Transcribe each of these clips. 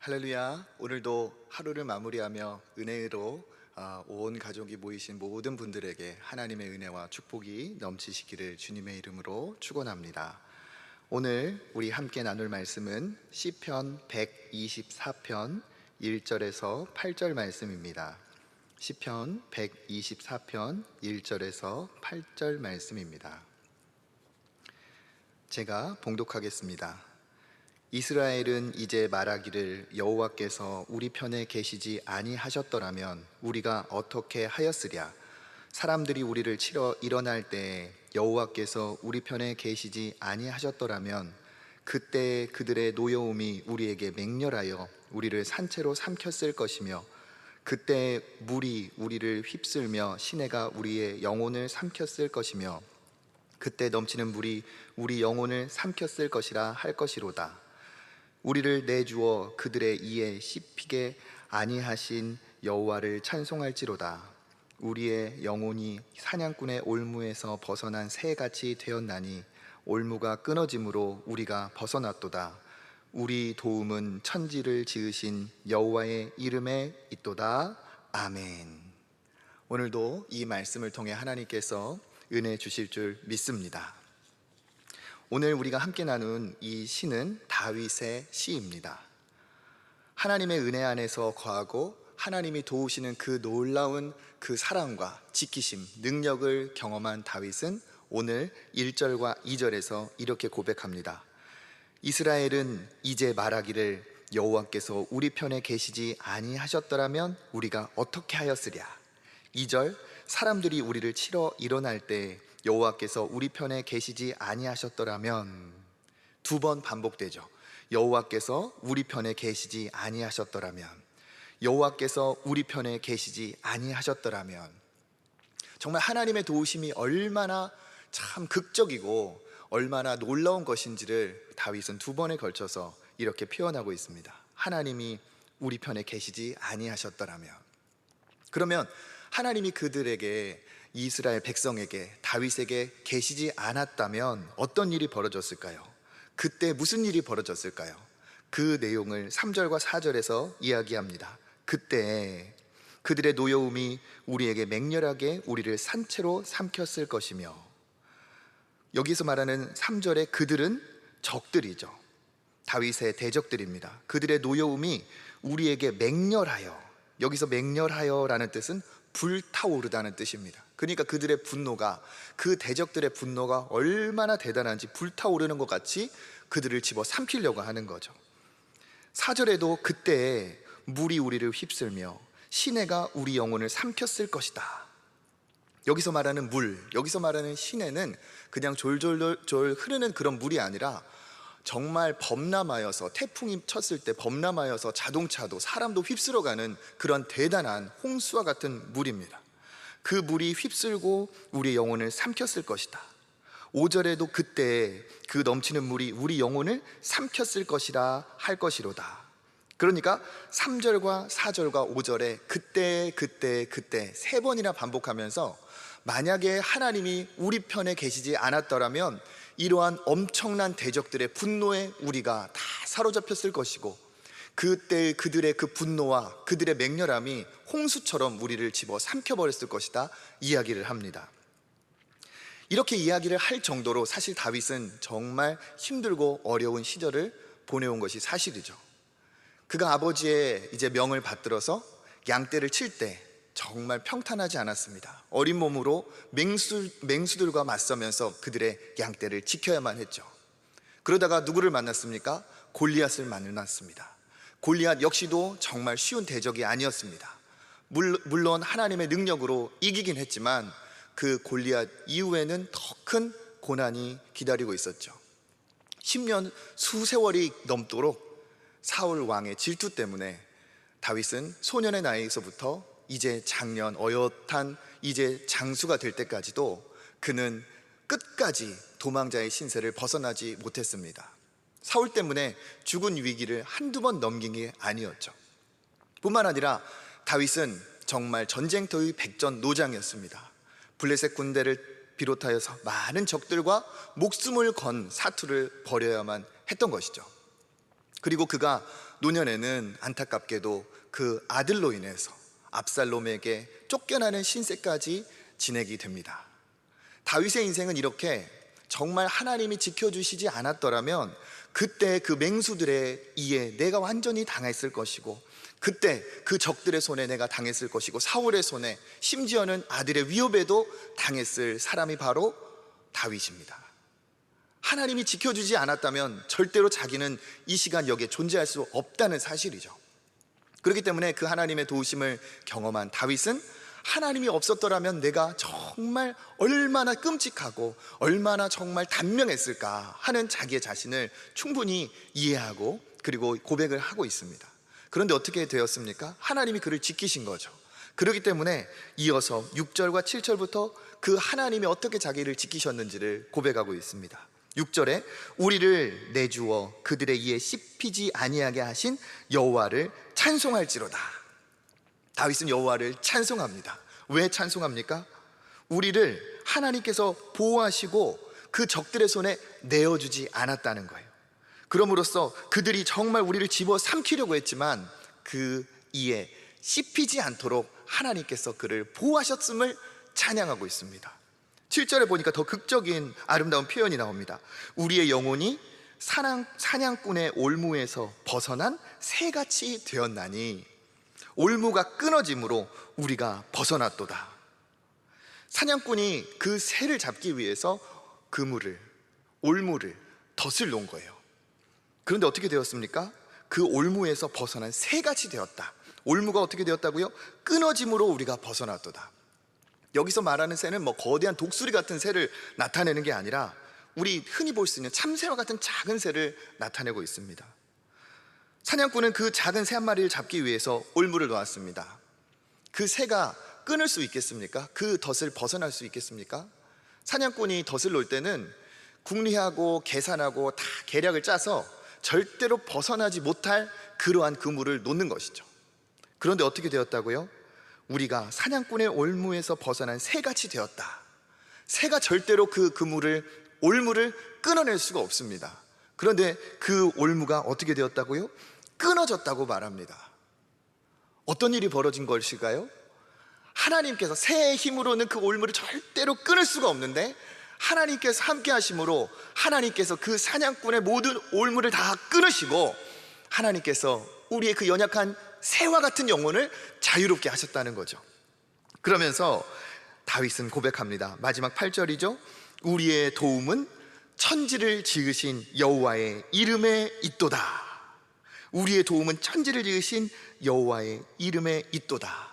할렐루야. 오늘도 하루를 마무리하며 은혜로 온 가족이 모이신 모든 분들에게 하나님의 은혜와 축복이 넘치시기를 주님의 이름으로 축원합니다. 오늘 우리 함께 나눌 말씀은 시편 124편 1절에서 8절 말씀입니다. 시편 124편 1절에서 8절 말씀입니다. 제가 봉독하겠습니다. 이스라엘은 이제 말하기를 여호와께서 우리 편에 계시지 아니하셨더라면 우리가 어떻게 하였으랴. 사람들이 우리를 치러 일어날 때 여호와께서 우리 편에 계시지 아니하셨더라면 그때 그들의 노여움이 우리에게 맹렬하여 우리를 산채로 삼켰을 것이며 그때 물이 우리를 휩쓸며 시내가 우리의 영혼을 삼켰을 것이며 그때 넘치는 물이 우리 영혼을 삼켰을 것이라 할 것이로다. 우리를 내주어 그들의 이에 씹히게 아니하신 여호와를 찬송할지로다. 우리의 영혼이 사냥꾼의 올무에서 벗어난 새같이 되었나니 올무가 끊어짐으로 우리가 벗어났도다. 우리 도움은 천지를 지으신 여호와의 이름에 있도다. 아멘. 오늘도 이 말씀을 통해 하나님께서 은혜 주실 줄 믿습니다. 오늘 우리가 함께 나눈 이 시는 다윗의 시입니다. 하나님의 은혜 안에서 거하고 하나님이 도우시는 그 놀라운 그 사랑과 지키심, 능력을 경험한 다윗은 오늘 1절과 2절에서 이렇게 고백합니다. 이스라엘은 이제 말하기를 여호와께서 우리 편에 계시지 아니하셨더라면 우리가 어떻게 하였으랴. 2절, 사람들이 우리를 치러 일어날 때 여호와께서 우리 편에 계시지 아니하셨더라면. 두 번 반복되죠. 여호와께서 우리 편에 계시지 아니하셨더라면, 여호와께서 우리 편에 계시지 아니하셨더라면. 정말 하나님의 도우심이 얼마나 참 극적이고 얼마나 놀라운 것인지를 다윗은 두 번에 걸쳐서 이렇게 표현하고 있습니다. 하나님이 우리 편에 계시지 아니하셨더라면. 그러면 하나님이 그들에게, 이스라엘 백성에게, 다윗에게 계시지 않았다면 어떤 일이 벌어졌을까요? 그때 무슨 일이 벌어졌을까요? 그 내용을 3절과 4절에서 이야기합니다. 그때 그들의 노여움이 우리에게 맹렬하게 우리를 산채로 삼켰을 것이며, 여기서 말하는 3절의 그들은 적들이죠. 다윗의 대적들입니다. 그들의 노여움이 우리에게 맹렬하여, 여기서 맹렬하여라는 뜻은 불타오르다는 뜻입니다. 그러니까 그들의 분노가, 그 대적들의 분노가 얼마나 대단한지 불타오르는 것 같이 그들을 집어 삼키려고 하는 거죠. 4절에도 그때 물이 우리를 휩쓸며 시내가 우리 영혼을 삼켰을 것이다. 여기서 말하는 물, 여기서 말하는 시내는 그냥 졸졸졸 흐르는 그런 물이 아니라 정말 범람하여서, 태풍이 쳤을 때 범람하여서 자동차도 사람도 휩쓸어가는 그런 대단한 홍수와 같은 물입니다. 그 물이 휩쓸고 우리의 영혼을 삼켰을 것이다. 5절에도 그때 그 넘치는 물이 우리 영혼을 삼켰을 것이라 할 것이로다. 그러니까 3절과 4절과 5절에 그때 세 번이나 반복하면서 만약에 하나님이 우리 편에 계시지 않았더라면 이러한 엄청난 대적들의 분노에 우리가 다 사로잡혔을 것이고, 그때 그들의 그 분노와 그들의 맹렬함이 홍수처럼 우리를 집어 삼켜버렸을 것이다 이야기를 합니다. 이렇게 이야기를 할 정도로 사실 다윗은 정말 힘들고 어려운 시절을 보내온 것이 사실이죠. 그가 아버지의 이제 명을 받들어서 양떼를 칠 때 정말 평탄하지 않았습니다. 어린 몸으로 맹수들과 맞서면서 그들의 양떼를 지켜야만 했죠. 그러다가 누구를 만났습니까? 골리앗을 만났습니다. 골리앗 역시도 정말 쉬운 대적이 아니었습니다. 물론 하나님의 능력으로 이기긴 했지만 그 골리앗 이후에는 더 큰 고난이 기다리고 있었죠. 10년 수세월이 넘도록 사울 왕의 질투 때문에 다윗은 소년의 나이에서부터 이제 장년, 어엿한 이제 장수가 될 때까지도 그는 끝까지 도망자의 신세를 벗어나지 못했습니다. 사울 때문에 죽은 위기를 한두 번 넘긴 게 아니었죠. 뿐만 아니라 다윗은 정말 전쟁터의 백전노장이었습니다. 블레셋 군대를 비롯하여서 많은 적들과 목숨을 건 사투를 벌여야만 했던 것이죠. 그리고 그가 노년에는 안타깝게도 그 아들로 인해서 압살롬에게 쫓겨나는 신세까지 지내게 됩니다. 다윗의 인생은 이렇게 정말 하나님이 지켜주시지 않았더라면 그때 그 맹수들의 이에 내가 완전히 당했을 것이고, 그때 그 적들의 손에 내가 당했을 것이고, 사울의 손에, 심지어는 아들의 위협에도 당했을 사람이 바로 다윗입니다. 하나님이 지켜주지 않았다면 절대로 자기는 이 시간 여기에 존재할 수 없다는 사실이죠. 그렇기 때문에 그 하나님의 도우심을 경험한 다윗은 하나님이 없었더라면 내가 정말 얼마나 끔찍하고 얼마나 정말 단명했을까 하는 자기의 자신을 충분히 이해하고 그리고 고백을 하고 있습니다. 그런데 어떻게 되었습니까? 하나님이 그를 지키신 거죠. 그렇기 때문에 이어서 6절과 7절부터 그 하나님이 어떻게 자기를 지키셨는지를 고백하고 있습니다. 6절에 우리를 내주어 그들의 이에 씹히지 아니하게 하신 여호와를 찬송할지로다. 다윗은 여호와를 찬송합니다. 왜 찬송합니까? 우리를 하나님께서 보호하시고 그 적들의 손에 내어주지 않았다는 거예요. 그럼으로써 그들이 정말 우리를 집어삼키려고 했지만 그 이에 씹히지 않도록 하나님께서 그를 보호하셨음을 찬양하고 있습니다. 7절에 보니까 더 극적인 아름다운 표현이 나옵니다. 우리의 영혼이 사냥꾼의 올무에서 벗어난 새같이 되었나니 올무가 끊어짐으로 우리가 벗어났도다. 사냥꾼이 그 새를 잡기 위해서 그물을, 올무를, 덫을 놓은 거예요. 그런데 어떻게 되었습니까? 그 올무에서 벗어난 새같이 되었다. 올무가 어떻게 되었다고요? 끊어짐으로 우리가 벗어났도다. 여기서 말하는 새는 거대한 독수리 같은 새를 나타내는 게 아니라 우리 흔히 볼 수 있는 참새와 같은 작은 새를 나타내고 있습니다. 사냥꾼은 그 작은 새 한 마리를 잡기 위해서 올무를 놓았습니다. 그 새가 끊을 수 있겠습니까? 그 덫을 벗어날 수 있겠습니까? 사냥꾼이 덫을 놓을 때는 궁리하고 계산하고 다 계략을 짜서 절대로 벗어나지 못할 그러한 그물을 놓는 것이죠. 그런데 어떻게 되었다고요? 우리가 사냥꾼의 올무에서 벗어난 새같이 되었다. 새가 절대로 그 그물을, 올무를 끊어낼 수가 없습니다. 그런데 그 올무가 어떻게 되었다고요? 끊어졌다고 말합니다. 어떤 일이 벌어진 것일까요? 하나님께서 새의 힘으로는 그 올무를 절대로 끊을 수가 없는데 하나님께서 함께 하심으로 하나님께서 그 사냥꾼의 모든 올무를 다 끊으시고 하나님께서 우리의 그 연약한 새와 같은 영혼을 자유롭게 하셨다는 거죠. 그러면서 다윗은 고백합니다. 마지막 8절이죠. 우리의 도움은 천지를 지으신 여호와의 이름에 있도다. 우리의 도움은 천지를 지으신 여호와의 이름에 있도다.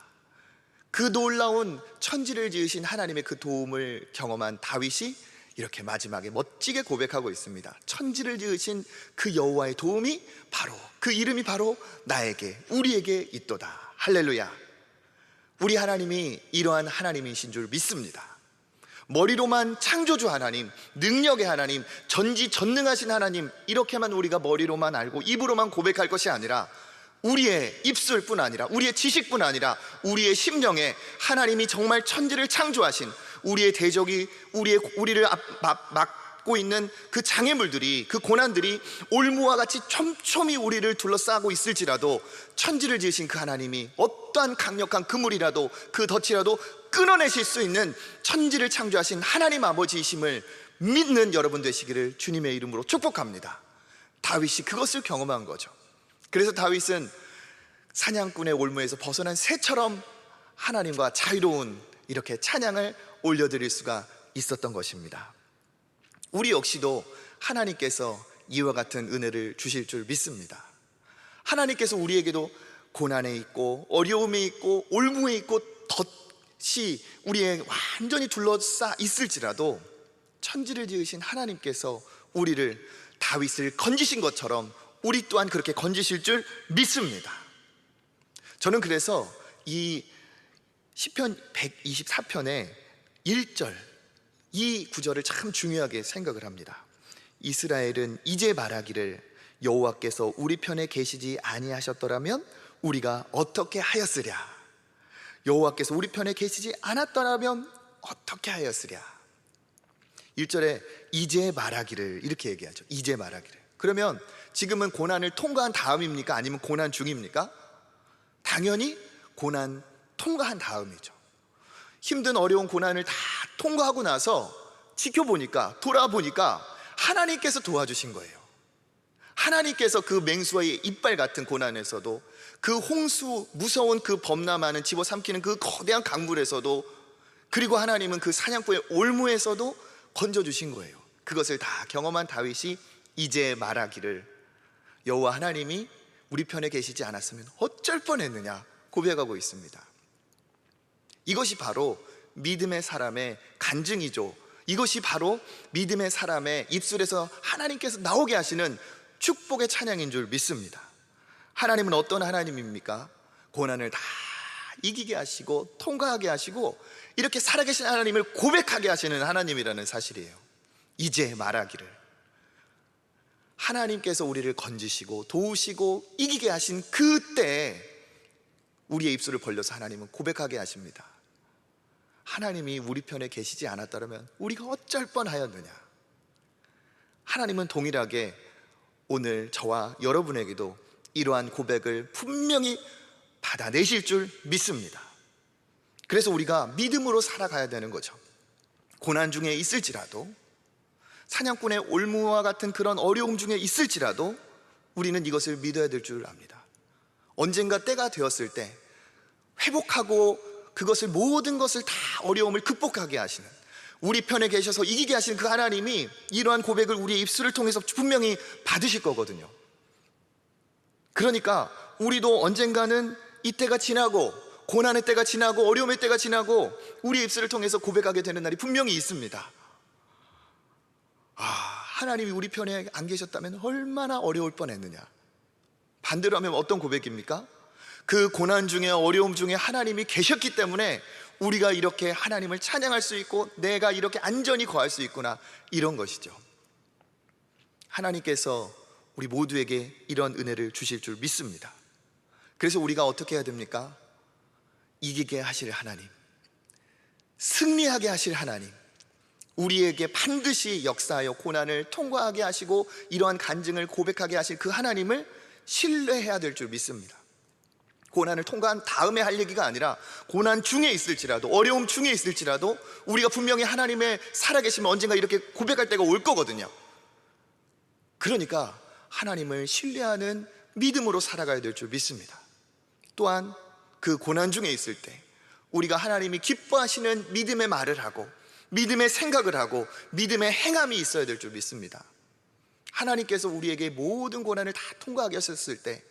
그 놀라운 천지를 지으신 하나님의 그 도움을 경험한 다윗이 이렇게 마지막에 멋지게 고백하고 있습니다. 천지를 지으신 그 여호와의 도움이 바로, 그 이름이 바로 나에게, 우리에게 있도다. 할렐루야. 우리 하나님이 이러한 하나님이신 줄 믿습니다. 머리로만 창조주 하나님, 능력의 하나님, 전지전능하신 하나님, 이렇게만 우리가 머리로만 알고 입으로만 고백할 것이 아니라 우리의 입술뿐 아니라, 우리의 지식뿐 아니라 우리의 심령에 하나님이 정말 천지를 창조하신, 우리의 대적이 우리를 막고 있는 그 장애물들이, 그 고난들이 올무와 같이 촘촘히 우리를 둘러싸고 있을지라도 천지를 지으신 그 하나님이 어떠한 강력한 그물이라도, 그 덫이라도 끊어내실 수 있는 천지를 창조하신 하나님 아버지이심을 믿는 여러분 되시기를 주님의 이름으로 축복합니다. 다윗이 그것을 경험한 거죠. 그래서 다윗은 사냥꾼의 올무에서 벗어난 새처럼 하나님과 자유로운 이렇게 찬양을 올려드릴 수가 있었던 것입니다. 우리 역시도 하나님께서 이와 같은 은혜를 주실 줄 믿습니다. 하나님께서 우리에게도 고난에 있고 어려움에 있고 올무에 있고 덫이 우리의 완전히 둘러싸 있을지라도 천지를 지으신 하나님께서 우리를 다윗을 건지신 것처럼 우리 또한 그렇게 건지실 줄 믿습니다. 저는 그래서 이 시편 124편의 1절, 이 구절을 참 중요하게 생각을 합니다. 이스라엘은 이제 말하기를 여호와께서 우리 편에 계시지 아니하셨더라면 우리가 어떻게 하였으랴. 여호와께서 우리 편에 계시지 않았더라면 어떻게 하였으랴. 1절에 이제 말하기를 이렇게 얘기하죠. 이제 말하기를. 그러면 지금은 고난을 통과한 다음입니까? 아니면 고난 중입니까? 당연히 고난 통과한 다음이죠. 힘든 어려운 고난을 다 통과하고 나서 지켜보니까, 돌아보니까 하나님께서 도와주신 거예요. 하나님께서 그 맹수와의 이빨 같은 고난에서도, 그 홍수, 무서운 그 범람하는 집어삼키는 그 거대한 강물에서도, 그리고 하나님은 그 사냥꾼의 올무에서도 건져주신 거예요. 그것을 다 경험한 다윗이 이제 말하기를, 여호와 하나님이 우리 편에 계시지 않았으면 어쩔 뻔했느냐 고백하고 있습니다. 이것이 바로 믿음의 사람의 간증이죠. 이것이 바로 믿음의 사람의 입술에서 하나님께서 나오게 하시는 축복의 찬양인 줄 믿습니다. 하나님은 어떤 하나님입니까? 고난을 다 이기게 하시고 통과하게 하시고 이렇게 살아계신 하나님을 고백하게 하시는 하나님이라는 사실이에요. 이제 말하기를, 하나님께서 우리를 건지시고 도우시고 이기게 하신 그때 우리의 입술을 벌려서 하나님은 고백하게 하십니다. 하나님이 우리 편에 계시지 않았다면 우리가 어쩔 뻔하였느냐. 하나님은 동일하게 오늘 저와 여러분에게도 이러한 고백을 분명히 받아내실 줄 믿습니다. 그래서 우리가 믿음으로 살아가야 되는 거죠. 고난 중에 있을지라도, 사냥꾼의 올무와 같은 그런 어려움 중에 있을지라도 우리는 이것을 믿어야 될 줄 압니다. 언젠가 때가 되었을 때 회복하고 그것을, 모든 것을 다 어려움을 극복하게 하시는, 우리 편에 계셔서 이기게 하시는 그 하나님이 이러한 고백을 우리의 입술을 통해서 분명히 받으실 거거든요. 그러니까 우리도 언젠가는 이때가 지나고, 고난의 때가 지나고, 어려움의 때가 지나고 우리의 입술을 통해서 고백하게 되는 날이 분명히 있습니다. 하나님이 우리 편에 안 계셨다면 얼마나 어려울 뻔했느냐. 반대로 하면 어떤 고백입니까? 그 고난 중에, 어려움 중에 하나님이 계셨기 때문에 우리가 이렇게 하나님을 찬양할 수 있고 내가 이렇게 안전히 거할 수 있구나, 이런 것이죠. 하나님께서 우리 모두에게 이런 은혜를 주실 줄 믿습니다. 그래서 우리가 어떻게 해야 됩니까? 이기게 하실 하나님, 승리하게 하실 하나님, 우리에게 반드시 역사하여 고난을 통과하게 하시고 이러한 간증을 고백하게 하실 그 하나님을 신뢰해야 될 줄 믿습니다. 고난을 통과한 다음에 할 얘기가 아니라 고난 중에 있을지라도, 어려움 중에 있을지라도 우리가 분명히 하나님의 살아계시면 언젠가 이렇게 고백할 때가 올 거거든요. 그러니까 하나님을 신뢰하는 믿음으로 살아가야 될 줄 믿습니다. 또한 그 고난 중에 있을 때 우리가 하나님이 기뻐하시는 믿음의 말을 하고, 믿음의 생각을 하고, 믿음의 행함이 있어야 될 줄 믿습니다. 하나님께서 우리에게 모든 고난을 다 통과하게 하셨을 때,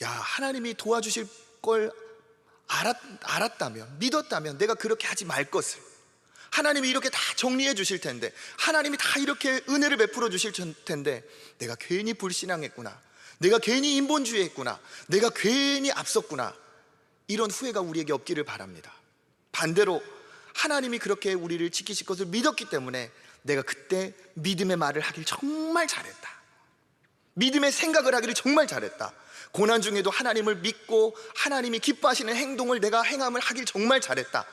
하나님이 도와주실 걸 알았다면, 믿었다면 내가 그렇게 하지 말 것을, 하나님이 이렇게 다 정리해 주실 텐데, 하나님이 다 이렇게 은혜를 베풀어 주실 텐데 내가 괜히 불신앙했구나, 내가 괜히 인본주의했구나, 내가 괜히 앞섰구나, 이런 후회가 우리에게 없기를 바랍니다. 반대로 하나님이 그렇게 우리를 지키실 것을 믿었기 때문에 내가 그때 믿음의 말을 하길 정말 잘했다, 믿음의 생각을 하기를 정말 잘했다, 고난 중에도 하나님을 믿고 하나님이 기뻐하시는 행동을 내가 행함을 하길 정말 잘했다.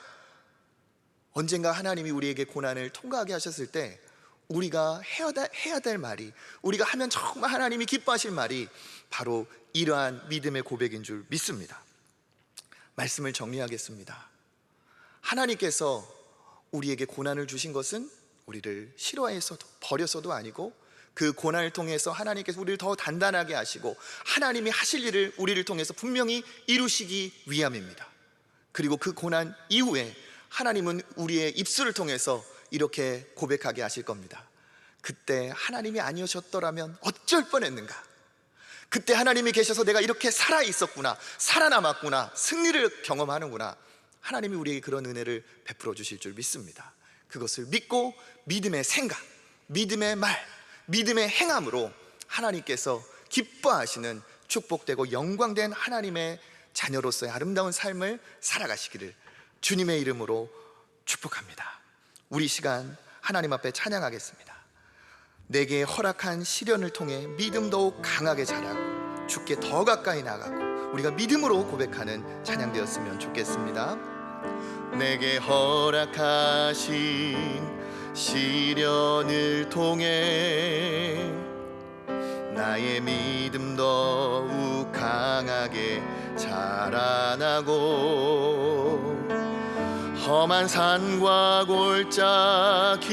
언젠가 하나님이 우리에게 고난을 통과하게 하셨을 때 우리가 해야 될 말이, 우리가 하면 정말 하나님이 기뻐하실 말이 바로 이러한 믿음의 고백인 줄 믿습니다. 말씀을 정리하겠습니다. 하나님께서 우리에게 고난을 주신 것은 우리를 싫어해서도 버려서도 아니고, 그 고난을 통해서 하나님께서 우리를 더 단단하게 하시고 하나님이 하실 일을 우리를 통해서 분명히 이루시기 위함입니다. 그리고 그 고난 이후에 하나님은 우리의 입술을 통해서 이렇게 고백하게 하실 겁니다. 그때 하나님이 아니셨더라면 어쩔 뻔했는가, 그때 하나님이 계셔서 내가 이렇게 살아있었구나, 살아남았구나, 승리를 경험하는구나. 하나님이 우리에게 그런 은혜를 베풀어 주실 줄 믿습니다. 그것을 믿고 믿음의 생각, 믿음의 말, 믿음의 행함으로 하나님께서 기뻐하시는 축복되고 영광된 하나님의 자녀로서의 아름다운 삶을 살아가시기를 주님의 이름으로 축복합니다. 우리 시간 하나님 앞에 찬양하겠습니다. 내게 허락한 시련을 통해 믿음 더욱 강하게 자라고 주께 더 가까이 나가고, 우리가 믿음으로 고백하는 찬양 되었으면 좋겠습니다. 내게 허락하신 시련을 통해 나의 믿음 더욱 강하게 자라나고 험한 산과 골짜기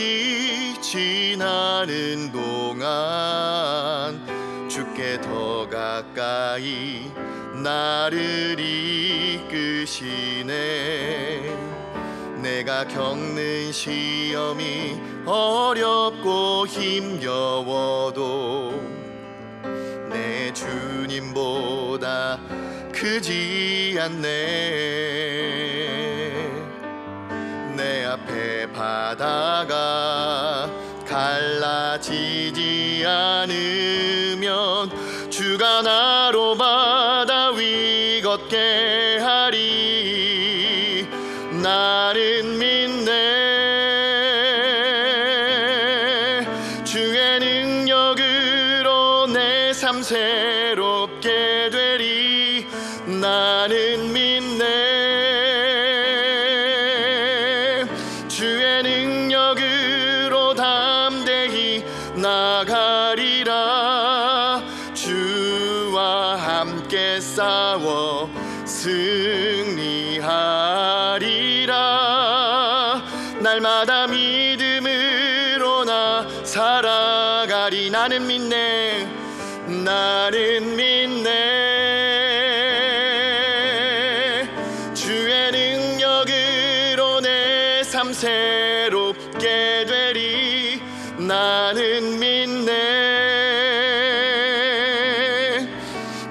지나는 동안 주께 더 가까이 나를 이끄시네. 내가 겪는 시험이 어렵고 힘겨워도 내 주님보다 크지 않네. 내 앞에 바다가 갈라지지 않으면 주가 나로 바다 위 걷게 하리. 나는 믿네. 주의 능력으로 내 삶 새롭게 되리. 나는 믿네. 주의 능력으로 담대히 나가리라. 주와 함께 싸워 승리하리라. 날마다 믿음으로 나 살아가리. 나는 믿네. 나는 믿네. 주의 능력으로 내 삶 새롭게 되리. 나는 믿네.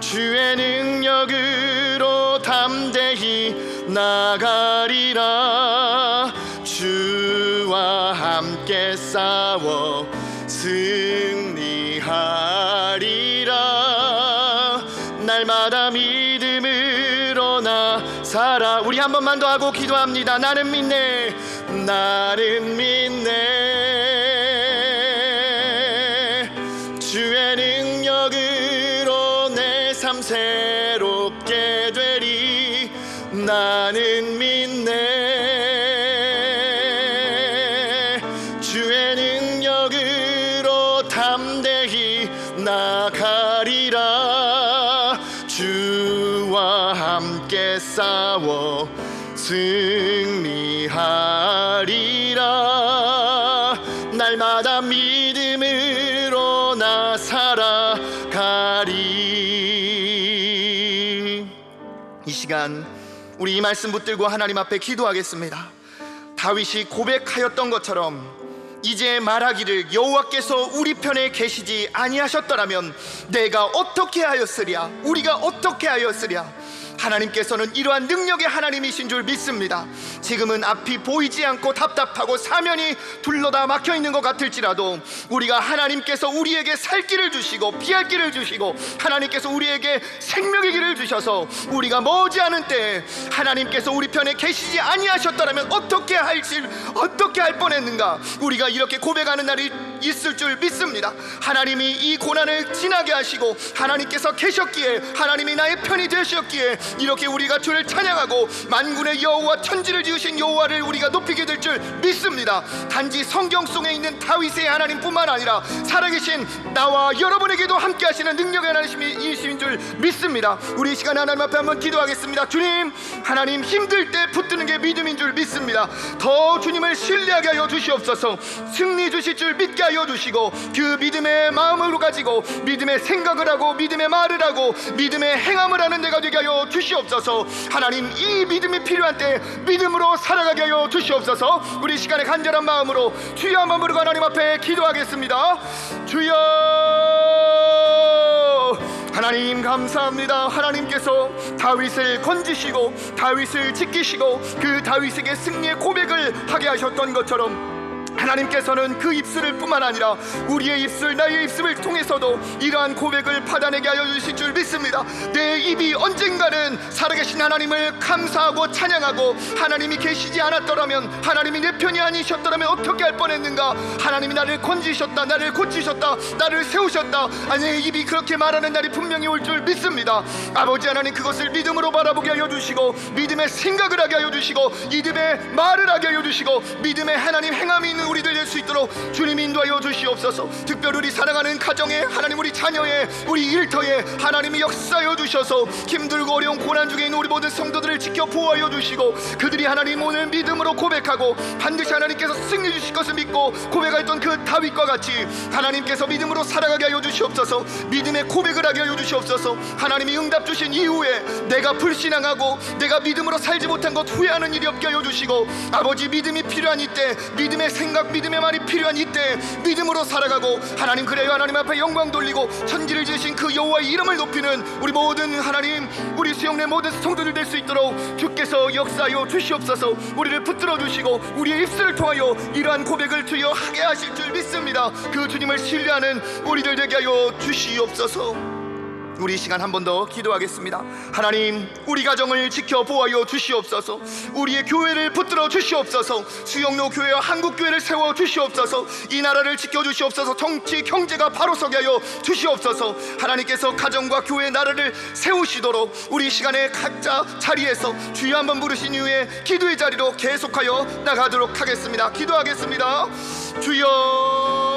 주의 능력으로 담대히 나가리라. 주와 함께 싸워 승리하리라. 날마다 믿음으로 나 살아. 우리 한 번만 더 하고 기도합니다. 나는 믿네. 나는 믿네. 주의 능력으로 내 삶 새롭게 되리. 나는 믿네. 주의 능력으로 담대히 나가리라. 주와 함께 싸워 승리하리라. 날마다 믿음으로 나 살아가리. 이 시간 우리 이 말씀 붙들고 하나님 앞에 기도하겠습니다. 다윗이 고백하였던 것처럼 이제 말하기를 여호와께서 우리 편에 계시지 아니하셨더라면 내가 어떻게 하였으랴. 우리가 어떻게 하였으랴. 하나님께서는 이러한 능력의 하나님이신 줄 믿습니다. 지금은 앞이 보이지 않고 답답하고 사면이 둘러다 막혀있는 것 같을지라도 우리가 하나님께서 우리에게 살 길을 주시고 피할 길을 주시고 하나님께서 우리에게 생명의 길을 주셔서 우리가 머지않은 때에 하나님께서 우리 편에 계시지 아니하셨더라면 어떻게 할 뻔했는가. 우리가 이렇게 고백하는 날이 있을 줄 믿습니다. 하나님이 이 고난을 지나게 하시고 하나님께서 계셨기에, 하나님이 나의 편이 되셨기에 이렇게 우리가 주를 찬양하고 만군의 여호와, 천지를 지으신 여호와를 우리가 높이게 될 줄 믿습니다. 단지 성경 속에 있는 다윗의 하나님뿐만 아니라 살아계신 나와 여러분에게도 함께 하시는 능력의 하나님이신 줄 믿습니다. 우리 이 시간에 하나님 앞에 한번 기도하겠습니다. 주님, 하나님 힘들 때 붙드는 게 믿음인 줄 믿습니다. 더 주님을 신뢰하게 하여 주시옵소서. 승리 주실 줄 믿게 하여 주시고 그 믿음의 마음으로 가지고 믿음의 생각을 하고 믿음의 말을 하고 믿음의 행함을 하는 데가 되게 하여 주시옵소서. 하나님, 이 믿음이 필요한 때 믿음으로 살아가게 하여 주시옵소서. 우리 시간에 간절한 마음으로 주여 한번 부르고 하나님 앞에 기도하겠습니다. 주여, 하나님 감사합니다. 하나님께서 다윗을 건지시고 다윗을 지키시고 그 다윗에게 승리의 고백을 하게 하셨던 것처럼 하나님께서는 그 입술을 뿐만 아니라 우리의 입술, 나의 입술을 통해서도 이러한 고백을 받아내게 하여 주실 줄 믿습니다. 내 입이 언젠가는 살아계신 하나님을 감사하고 찬양하고 하나님이 계시지 않았더라면, 하나님이 내 편이 아니셨더라면 어떻게 할 뻔했는가. 하나님이 나를 건지셨다, 나를 고치셨다, 나를 세우셨다. 내 입이 그렇게 말하는 날이 분명히 올 줄 믿습니다. 아버지 하나님, 그것을 믿음으로 바라보게 하여 주시고 믿음의 생각을 하게 하여 주시고 믿음의 말을 하게 하여 주시고 믿음의 하나님 행함이 있는 우리 우리들 될 수 있도록 주님 인도하여 주시옵소서. 특별히 우리 사랑하는 가정에, 하나님 우리 자녀에, 우리 일터에 하나님이 역사하여 주셔서 힘들고 어려운 고난 중에 있는 우리 모든 성도들을 지켜 보호하여 주시고, 그들이 하나님 오늘 믿음으로 고백하고 반드시 하나님께서 승리 주실 것을 믿고 고백했던 그 다윗과 같이 하나님께서 믿음으로 살아가게 하여 주시옵소서. 믿음의 고백을 하게 하여 주시옵소서. 하나님이 응답 주신 이후에 내가 불신앙하고 내가 믿음으로 살지 못한 것 후회하는 일이 없게 하여 주시고, 아버지 믿음이 필요한 이때, 믿음의 생각, 믿음의 말이 필요한 이때 믿음으로 살아가고, 하나님 그래요 하나님 앞에 영광 돌리고 천지를 지으신 그 여호와의 이름을 높이는 우리 모든 하나님 우리 수영내 모든 성도들 될 수 있도록 주께서 역사하여 주시옵소서. 우리를 붙들어 주시고 우리의 입술을 통하여 이러한 고백을 주여 하게 하실 줄 믿습니다. 그 주님을 신뢰하는 우리들 되게 하여 주시옵소서. 우리 시간 한 번 더 기도하겠습니다. 하나님 우리 가정을 지켜 보호하여 주시옵소서. 우리의 교회를 붙들어 주시옵소서. 수영로 교회와 한국교회를 세워 주시옵소서. 이 나라를 지켜 주시옵소서. 정치 경제가 바로 서게 하여 주시옵소서. 하나님께서 가정과 교회 나라를 세우시도록 우리 시간에 각자 자리에서 주여 한번 부르신 이후에 기도의 자리로 계속하여 나가도록 하겠습니다. 기도하겠습니다. 주여